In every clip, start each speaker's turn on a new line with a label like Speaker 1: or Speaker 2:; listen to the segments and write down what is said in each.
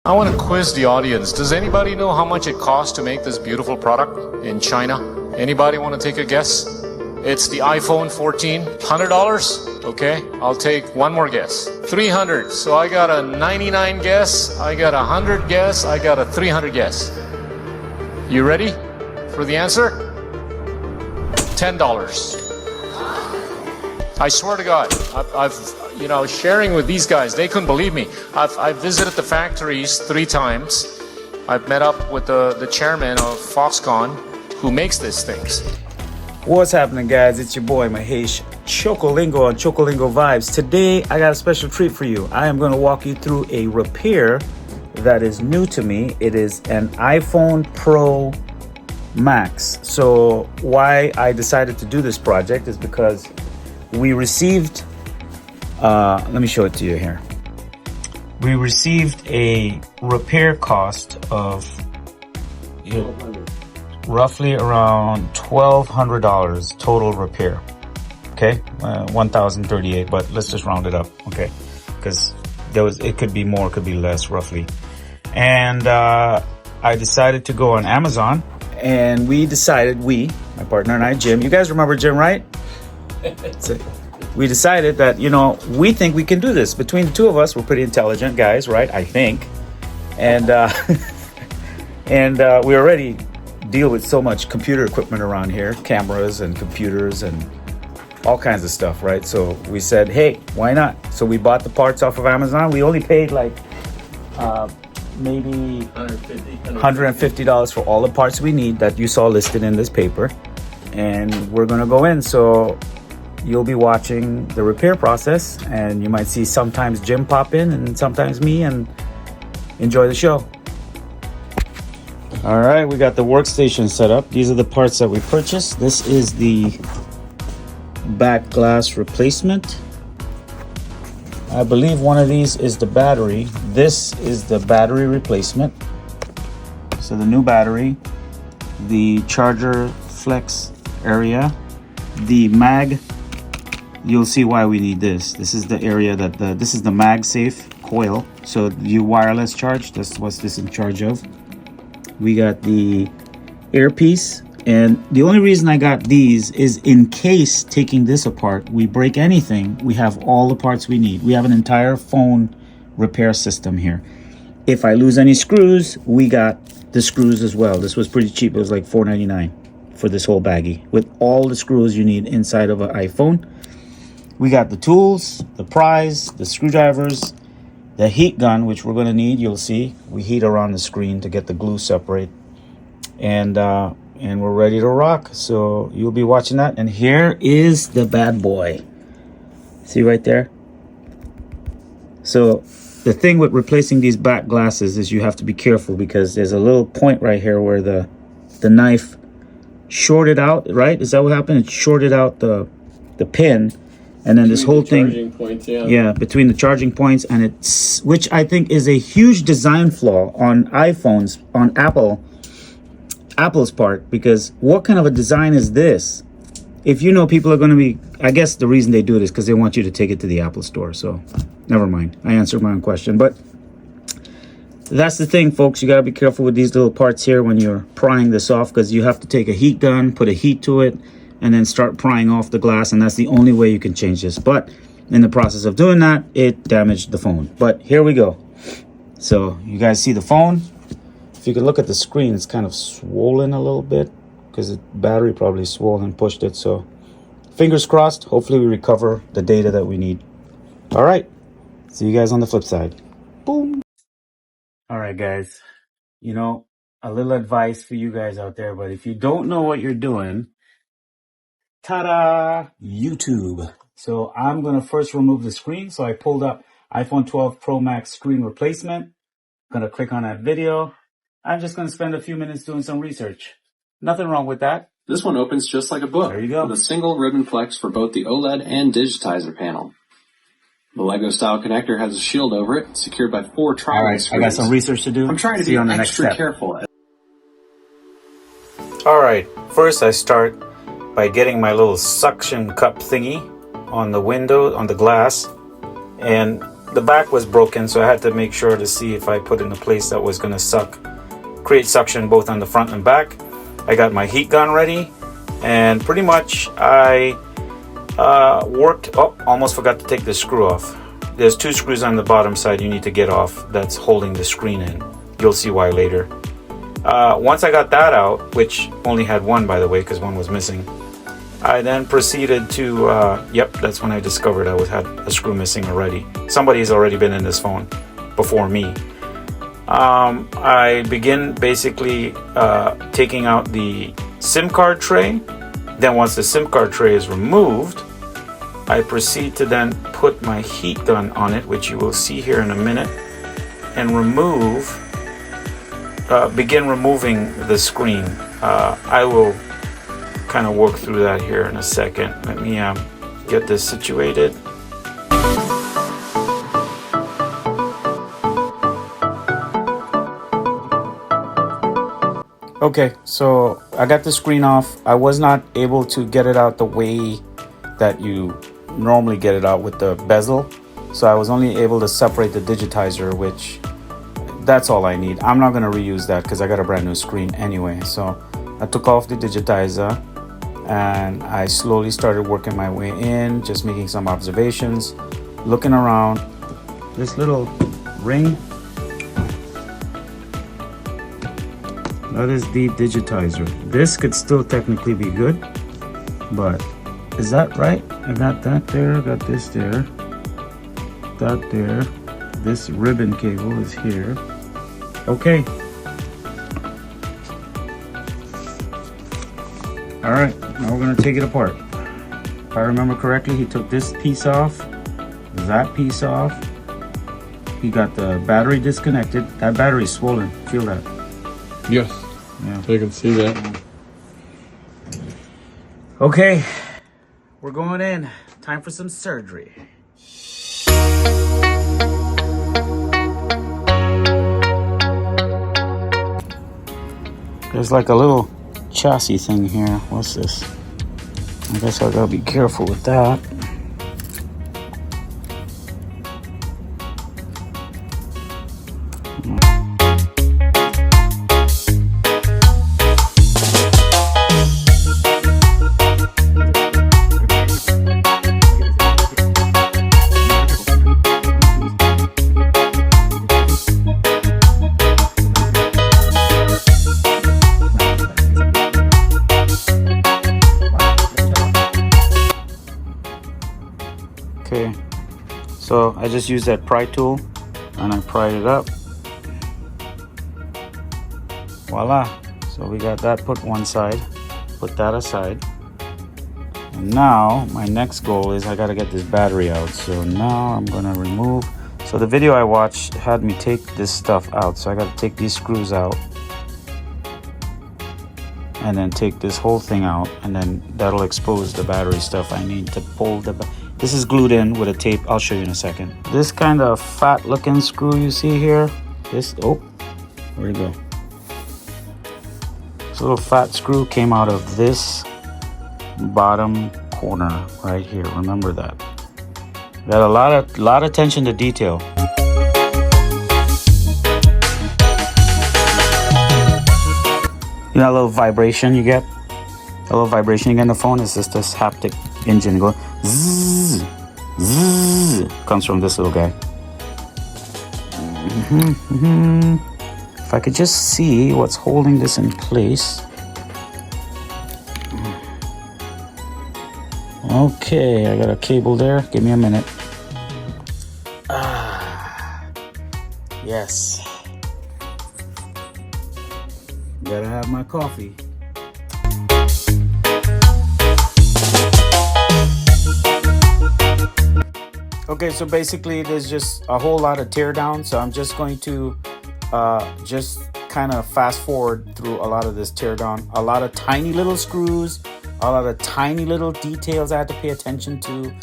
Speaker 1: I want to quiz the audience. Does anybody know how much it costs to make this beautiful product in China? Anybody want to take a guess? It's the iPhone 14, $100? Okay, I'll take one more guess. 300. So I got a 99 guess, I got a 100 guess, I got a 300 guess. You ready for the answer? $10. I swear to God, I've sharing with these guys, they couldn't believe me. I've visited the factories 3 times. I've met up with the chairman of Foxconn who makes these things.
Speaker 2: What's happening, guys? It's your boy Mahesh Chookolingo on Chookolingo Vibes. Today, I got a special treat for you. I am going to walk you through a repair that is new to me. It is an iPhone Pro Max. So why I decided to do this project is because we received let me show it to you here. We received a repair cost of roughly around $1,200 total repair. Okay, 1,038, but let's just round it up. Okay, because it could be more, it could be less, roughly. And I decided to go on Amazon, and my partner and I, Jim. You guys remember Jim, right? We decided that, we think we can do this. Between the two of us, we're pretty intelligent guys, right? I think. And we already deal with so much computer equipment around here, cameras and computers and all kinds of stuff, right? So we said, hey, why not? So we bought the parts off of Amazon. We only paid like maybe $150 for all the parts we need that you saw listed in this paper. And we're going to go in. So you'll be watching the repair process, and you might see sometimes Jim pop in and sometimes me, and enjoy the show. All right, we got the workstation set up. These are the parts that we purchased. This is the back glass replacement. I believe one of these is the battery. This is the battery replacement. So the new battery, the charger flex area, the mag. You'll see why we need this. This is the area that this is the MagSafe coil. So you wireless charge, that's what this is in charge of. We got the earpiece, and the only reason I got these is in case taking this apart, we break anything, we have all the parts we need. We have an entire phone repair system here. If I lose any screws, we got the screws as well. This was pretty cheap. It was like $4.99 for this whole baggie with all the screws you need inside of an iPhone. We got the tools, the pries, the screwdrivers, the heat gun, which we're going to need. You'll see we heat around the screen to get the glue separate, and we're ready to rock. So you'll be watching that. And here is the bad boy. See right there? So the thing with replacing these back glasses is you have to be careful, because there's a little point right here where the knife shorted out, right? Is that what happened? It shorted out the pin. And then this whole thing, points, yeah, between the charging points, and which I think is a huge design flaw on iPhones, on Apple's part, because what kind of a design is this? If people are going to be, I guess the reason they do it is because they want you to take it to the Apple store. So never mind, I answered my own question. But that's the thing, folks. You got to be careful with these little parts here when you're prying this off, because you have to take a heat gun, put a heat to it, and then start prying off the glass, and that's the only way you can change this. But in the process of doing that, it damaged the phone. But here we go. So you guys see the phone. If you could look at the screen, it's kind of swollen a little bit because the battery probably swollen, pushed it. So fingers crossed, hopefully we recover the data that we need. All right, see you guys on the flip side. Boom. All right, guys, a little advice for you guys out there, but if you don't know what you're doing, ta-da! YouTube. So I'm going to first remove the screen. So I pulled up iPhone 12 Pro Max screen replacement. I'm going to click on that video. I'm just going to spend a few minutes doing some research. Nothing wrong with that.
Speaker 3: This one opens just like a book.
Speaker 2: There you go.
Speaker 3: With a single ribbon flex for both the OLED and digitizer panel. The Lego style connector has a shield over it, secured by 4 tri-way
Speaker 2: All right,
Speaker 3: screws.
Speaker 2: I got some research to do.
Speaker 3: I'm trying to be extra careful.
Speaker 2: All right, first I start by getting my little suction cup thingy on the window, on the glass, and the back was broken, so I had to make sure to see if I put in a place that was going to create suction both on the front and back. I got my heat gun ready, and pretty much I worked. Oh, almost forgot to take the screw off. There's 2 screws on the bottom side you need to get off that's holding the screen in. You'll see why later. Once I got that out, which only had one, by the way, because one was missing, I then proceeded to, yep, that's when I discovered I had a screw missing already. Somebody's already been in this phone before me. I begin basically taking out the SIM card tray. Then once the SIM card tray is removed, I proceed to then put my heat gun on it, which you will see here in a minute, and begin removing the screen. I will kind of work through that here in a second. Let me get this situated. Okay, so I got the screen off. I was not able to get it out the way that you normally get it out with the bezel. So I was only able to separate the digitizer, which that's all I need. I'm not going to reuse that because I got a brand new screen anyway. So I took off the digitizer and I slowly started working my way in, just making some observations, looking around. This little ring, that is the digitizer. This could still technically be good, but is that right? I got that there, got this there, that there. This ribbon cable is here. Okay. All right, now we're gonna take it apart. If I remember correctly, he took this piece off, that piece off. He got the battery disconnected. That battery's swollen, feel that?
Speaker 4: Yes,
Speaker 2: yeah.
Speaker 4: I can see that.
Speaker 2: Okay, we're going in. Time for some surgery. There's like a little chassis thing here. What's this? I guess I gotta be careful with that. Okay, so I just used that pry tool and I pried it up. Voila. So we got that put one side, put that aside. And now my next goal is I gotta get this battery out. So now I'm gonna remove. So the video I watched had me take this stuff out. So I gotta take these screws out and then take this whole thing out, and then that'll expose the battery stuff I need to pull the This is glued in with a tape. I'll show you in a second. This kind of fat looking screw you see here, oh, where'd it go? This little fat screw came out of this bottom corner right here. Remember that. Got a lot of attention to detail. You know that little vibration you get? A little vibration you get in the phone is just this haptic engine going zzz, zzz. Comes from this little guy. If I could just see what's holding this in place. Okay, I got a cable there. Give me a minute. Yes. Gotta have my coffee. Okay, so basically there's just a whole lot of tear down, so I'm just going to just kind of fast forward through a lot of this tear down. A lot of tiny little screws, a lot of tiny little details I had to pay attention to.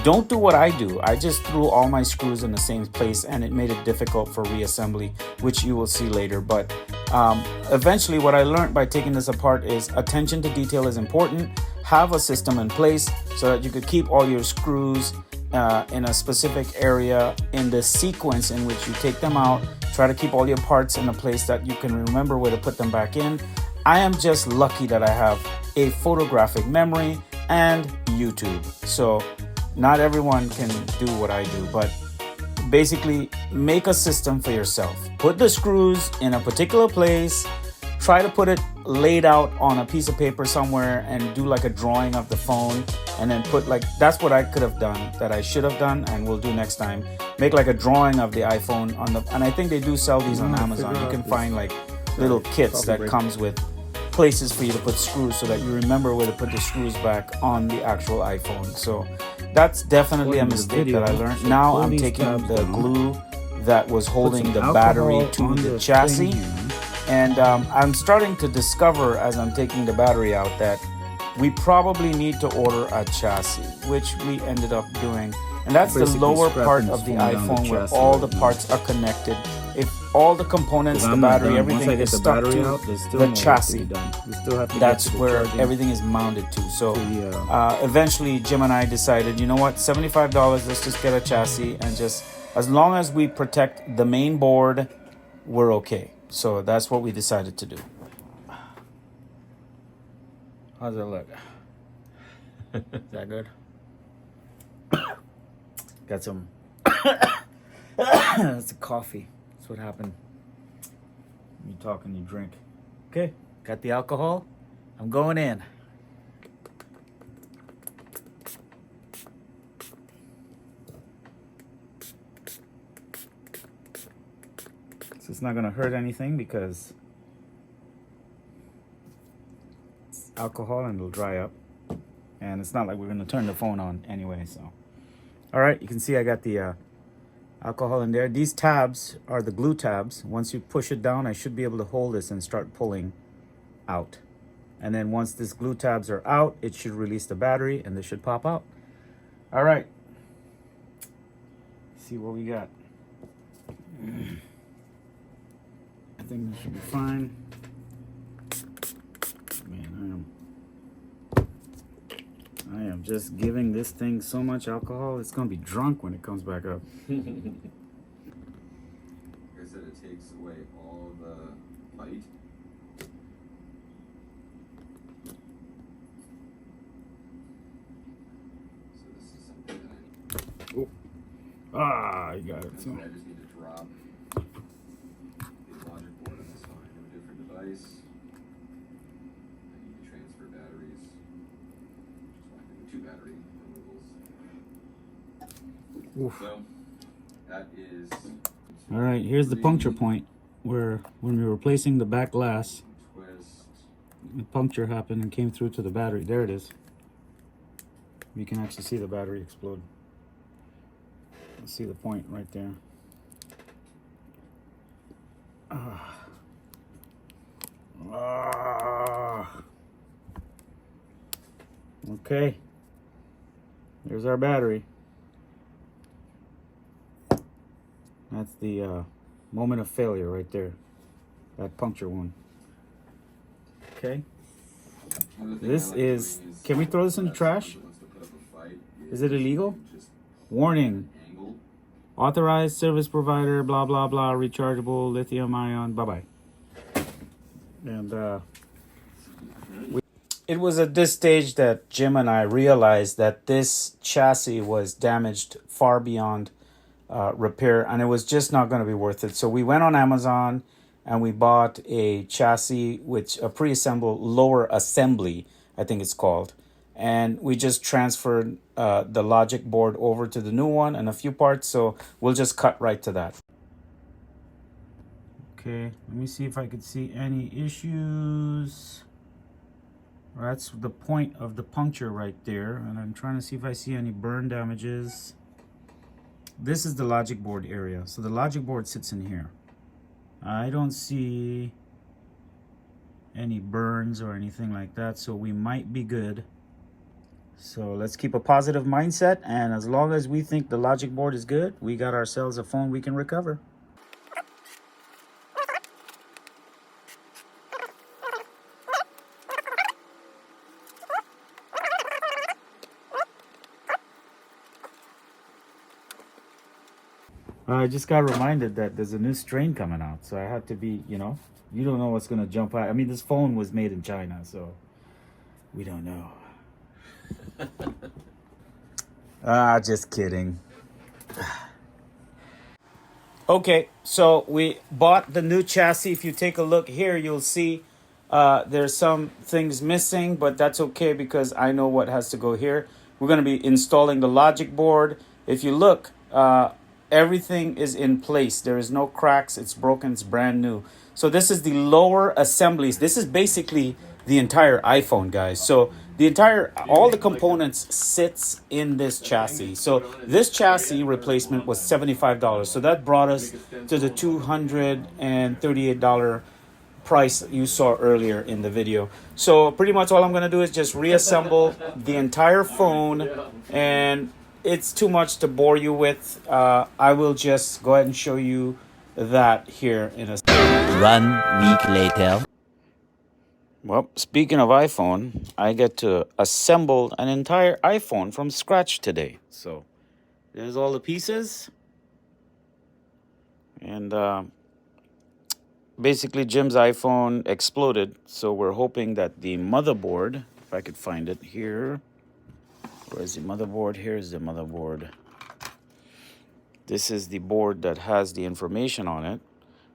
Speaker 2: Don't do what I do. I just threw all my screws in the same place and it made it difficult for reassembly, which you will see later. But eventually what I learned by taking this apart is attention to detail is important. Have a system in place so that you could keep all your screws in a specific area in the sequence in which you take them out. Try to keep all your parts in a place that you can remember where to put them back in. I am just lucky that I have a photographic memory and YouTube. So not everyone can do what I do, but basically make a system for yourself. Put the screws in a particular place. Try to put it laid out on a piece of paper somewhere and do like a drawing of the phone, and then put like, that's what I could have done, that I should have done, and we'll do next time. Make like a drawing of the iPhone on the, and I think they do sell these on Amazon. You can find like little kits that comes with places for you to put screws so that you remember where to put the screws back on the actual iPhone. So that's definitely a mistake that I learned. Now I'm taking the glue that was holding the battery to the chassis, and I'm starting to discover as I'm taking the battery out that we probably need to order a chassis, which we ended up doing. And that's the lower part of the iPhone where all the parts are connected. If all the components, the battery, everything is stuck to the chassis, that's where everything is mounted to. So eventually Jim and I decided, you know what, $75, let's just get a chassis, and just as long as we protect the main board, we're okay. So that's what we decided to do. How's it look? Is that good? Got some. That's the coffee. That's what happened. You talk and you drink. Okay, got the alcohol. I'm going in. So it's not gonna hurt anything because it's alcohol and it'll dry up. And it's not like we're gonna turn the phone on anyway, so. All right, you can see I got the alcohol in there. These tabs are the glue tabs. Once you push it down, I should be able to hold this and start pulling out. And then once these glue tabs are out, it should release the battery and this should pop out. All right. Let's see what we got. I think this should be fine. Man, I am just giving this thing so much alcohol, it's gonna be drunk when it comes back up.
Speaker 3: Like I said, it takes away all the bite. So this is something that I need.
Speaker 2: Ah, you got it.
Speaker 3: I just need to drop the logic board on this one. I have a different device. I need to transfer batteries. Two battery removals. So that is.
Speaker 2: All right, here's the puncture point where when we were replacing the back glass,
Speaker 3: Twist.
Speaker 2: the puncture happened and came through to the battery. There it is. You can actually see the battery explode. You see the point right there. Okay. There's our battery. That's the moment of failure right there. That puncture one. Okay. This is, can we throw this in the trash? Is it illegal? Warning. Authorized service provider, blah, blah, blah, rechargeable, lithium ion, bye-bye. And it was at this stage that Jim and I realized that this chassis was damaged far beyond repair, and it was just not going to be worth it. So we went on Amazon and we bought a chassis, which a pre-assembled lower assembly, I think it's called. And we just transferred the logic board over to the new one and a few parts. So we'll just cut right to that. Okay, let me see if I could see any issues. That's the point of the puncture right there. And I'm trying to see if I see any burn damages. This is the logic board area. So the logic board sits in here. I don't see any burns or anything like that. So we might be good. So let's keep a positive mindset. And as long as we think the logic board is good, we got ourselves a phone we can recover. I just got reminded that there's a new strain coming out, so I had to be, you don't know what's gonna jump out. I mean, this phone was made in China, so we don't know. Just kidding. Okay, so we bought the new chassis. If you take a look here, you'll see there's some things missing, but that's okay because I know what has to go here. We're going to be installing the logic board. If you look, everything is in place. There is no cracks. It's broken. It's brand new. So this is the lower assemblies. This is basically the entire iPhone, guys. So all the components sits in this chassis. So this chassis replacement was $75. So that brought us to the $238 price you saw earlier in the video. So pretty much all I'm going to do is just reassemble the entire phone, and it's too much to bore you with. I will just go ahead and show you that here in a
Speaker 5: 1 week later.
Speaker 2: Well, speaking of iPhone, I get to assemble an entire iPhone from scratch today. So there's all the pieces. And basically Jim's iPhone exploded. So we're hoping that the motherboard, if I could find it here. Where's the motherboard? Here's the motherboard. This is the board that has the information on it.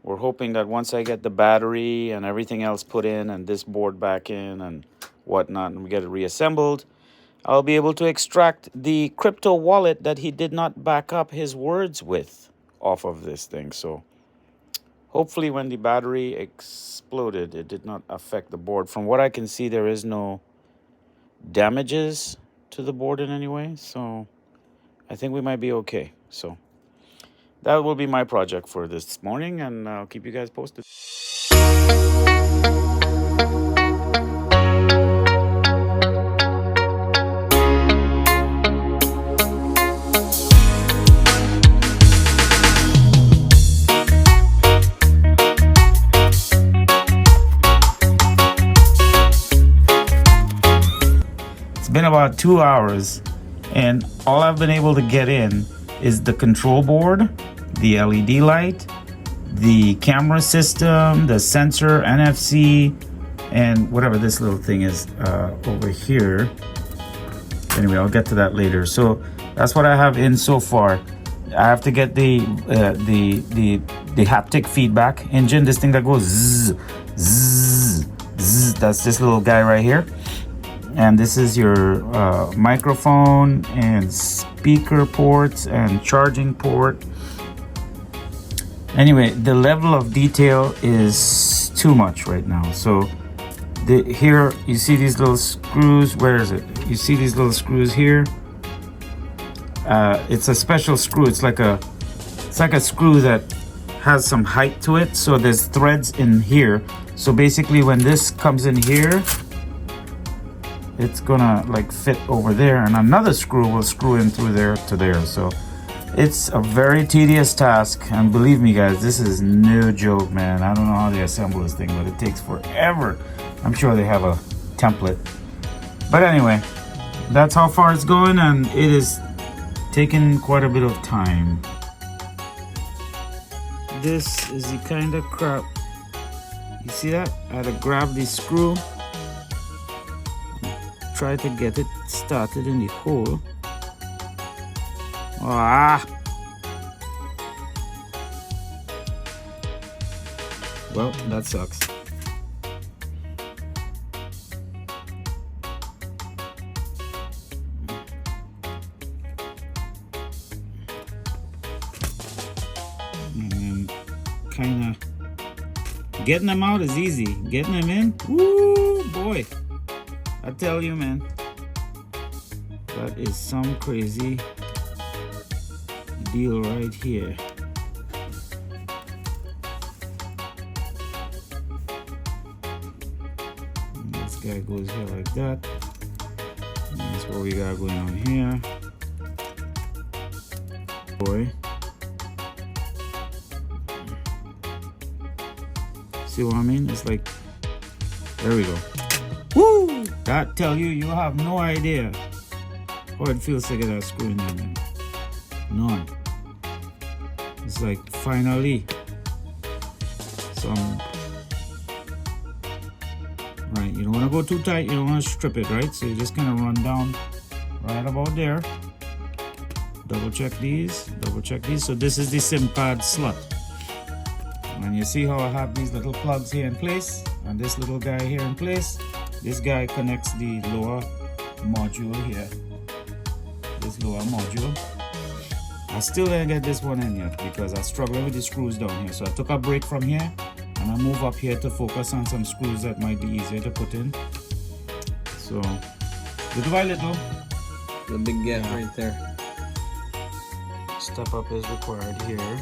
Speaker 2: We're hoping that once I get the battery and everything else put in and this board back in and whatnot, and we get it reassembled, I'll be able to extract the crypto wallet that he did not back up his words with off of this thing. So hopefully when the battery exploded, it did not affect the board. From what I can see, there is no damages to the board in any way. So I think we might be okay. So that will be my project for this morning, and I'll keep you guys posted. It's been about 2 hours, and all I've been able to get in is the control board, the LED light, the camera system, the sensor, NFC, and whatever this little thing is over here. Anyway, I'll get to that later. So that's what I have in so far. I have to get the haptic feedback engine, this thing that goes zzz, zzz, zzz. That's this little guy right here. And this is your microphone and speaker ports and charging port. Anyway, the level of detail is too much right now. So here you see these little screws. Where is it? You see these little screws here. It's a special screw. It's like a screw that has some height to it. So there's threads in here. So basically, when this comes in here, it's gonna like fit over there, and another screw will screw in through there to there. So it's a very tedious task, and believe me guys, this is no joke, man. I don't know how they assemble this thing, but it takes forever. I'm sure they have a template, but anyway, that's how far it's going, and it is taking quite a bit of time. This is the kind of crap, you see that? I had to grab the screw, try to get it started in the hole. Well, that sucks. Kind of getting them out is easy. Getting them in, woo boy, I tell you, man, that is some crazy deal right here. And this guy goes here like that. And that's what we got going on here. Boy. See what I mean? It's like, there we go. Woo! That tell you, you have no idea how it feels to get that screw in there, man. None. It's like finally some. Right, you don't want to go too tight, you don't want to strip it, right? So you just kind of run down right about there. Double check these, double check these. So this is the SIM card slot. And you see how I have these little plugs here in place, and this little guy here in place. This guy connects the lower module here. This lower module. I still didn't get this one in yet because I'm struggling with the screws down here. So I took a break from here and I move up here to focus on some screws that might be easier to put in. So little by little.
Speaker 4: The big gap right there.
Speaker 2: Step up is required here.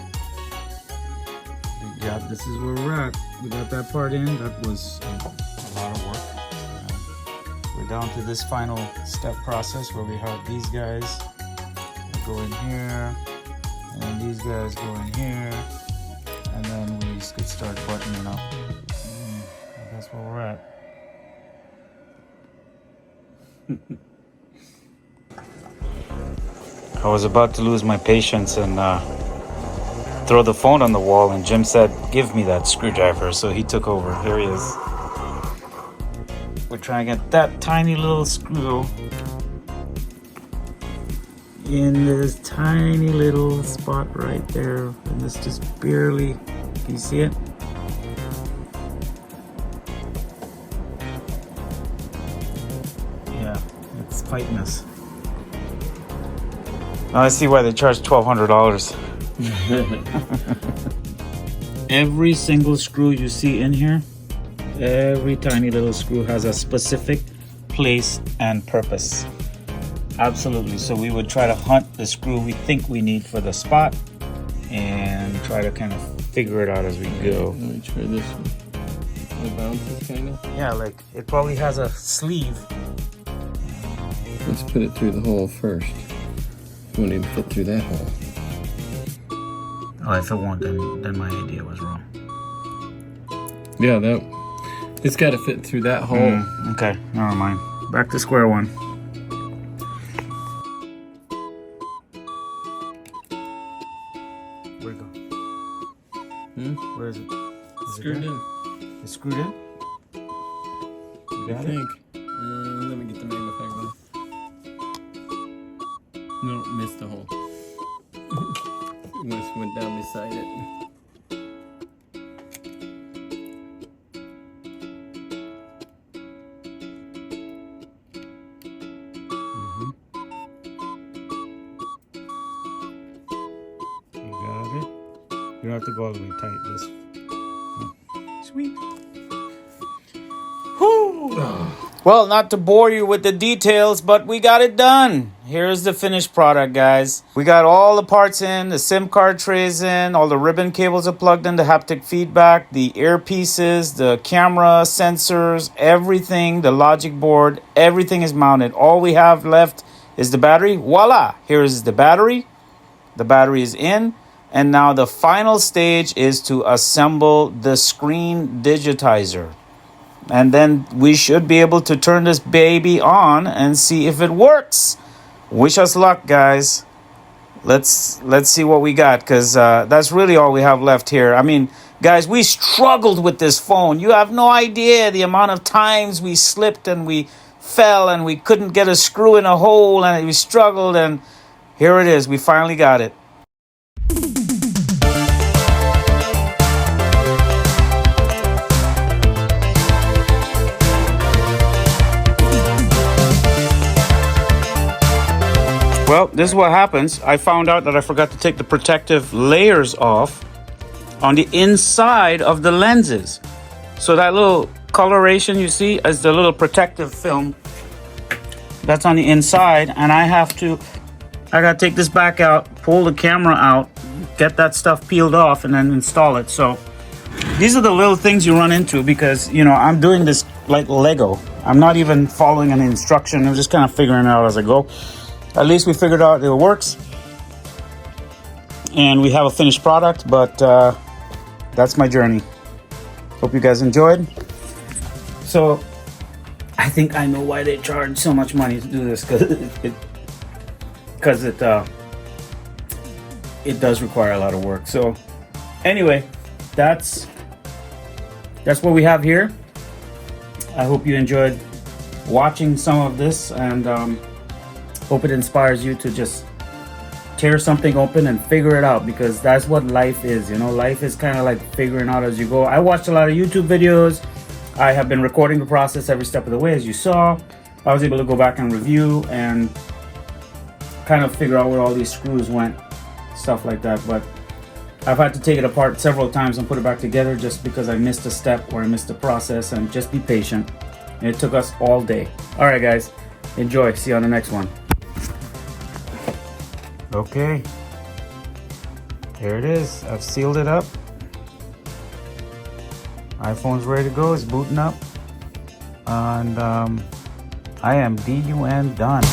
Speaker 2: Big gap. This is where we're at. We got that part in. That was a lot of work. We're down to this final step process where we have these guys go in here, and then these guys go in here, and then we could start buttoning up. That's where we're at. I was about to lose my patience and throw the phone on the wall, and Jim said, "Give me that screwdriver." So he took over. Here he is. We're trying to get that tiny little screw in this tiny little spot right there, and this just barely, can you see it? Yeah, it's fighting us. Now I see why they charge $1,200. Every single screw you see in here, every tiny little screw has a specific place and purpose. Absolutely. So we would try to hunt the screw we think we need for the spot and try to kind of figure it out as we go.
Speaker 4: Let me try this one. It bounces kind of.
Speaker 2: Yeah, like it probably has a sleeve.
Speaker 4: Let's put it through the hole first. It won't even fit through that hole.
Speaker 2: Oh, if it won't, then my idea was wrong.
Speaker 4: Yeah, it's got to fit through that hole.
Speaker 2: Okay, never mind. Back to square one. Where'd it go? Where is it? Is
Speaker 4: Screwed
Speaker 2: it
Speaker 4: in.
Speaker 2: It's screwed in? You got
Speaker 4: I
Speaker 2: it?
Speaker 4: think. Let me get the magnifying glass. No, missed the hole. Just went down beside it.
Speaker 2: You got it? You don't have to go all the way tight, just sweet. Well, not to bore you with the details, but we got it done. Here's the finished product, guys. We got all the parts in, the SIM card trays in, all the ribbon cables are plugged in, the haptic feedback, the earpieces, the camera, sensors, everything, the logic board, everything is mounted. All we have left is the battery. Voila! Here is the battery. The battery is in. And now the final stage is to assemble the screen digitizer. And then we should be able to turn this baby on and see if it works. Wish us luck, guys. Let's see what we got, because that's really all we have left here. I mean, guys, we struggled with this phone. You have no idea the amount of times we slipped and we fell and we couldn't get a screw in a hole and we struggled, and here it is. We finally got it. Well, this is what happens. I found out that I forgot to take the protective layers off on the inside of the lenses. So that little coloration you see is the little protective film that's on the inside. And I gotta take this back out, pull the camera out, get that stuff peeled off, and then install it. So these are the little things you run into because, you know, I'm doing this like Lego. I'm not even following an instruction. I'm just kind of figuring it out as I go. At least we figured out it works. And we have a finished product, but that's my journey. Hope you guys enjoyed. So I think I know why they charge so much money to do this, because it does require a lot of work. So anyway, that's what we have here. I hope you enjoyed watching some of this, and hope it inspires you to just tear something open and figure it out, because that's what life is. You know, life is kind of like figuring out as you go. I watched a lot of YouTube videos. I have been recording the process every step of the way, as you saw. I was able to go back and review and kind of figure out where all these screws went, stuff like that. But I've had to take it apart several times and put it back together just because I missed a step or I missed a process, and just be patient. And it took us all day. All right, guys, enjoy. See you on the next one. Okay, there it is. I've sealed it up. iPhone's ready to go. It's booting up. And I am done.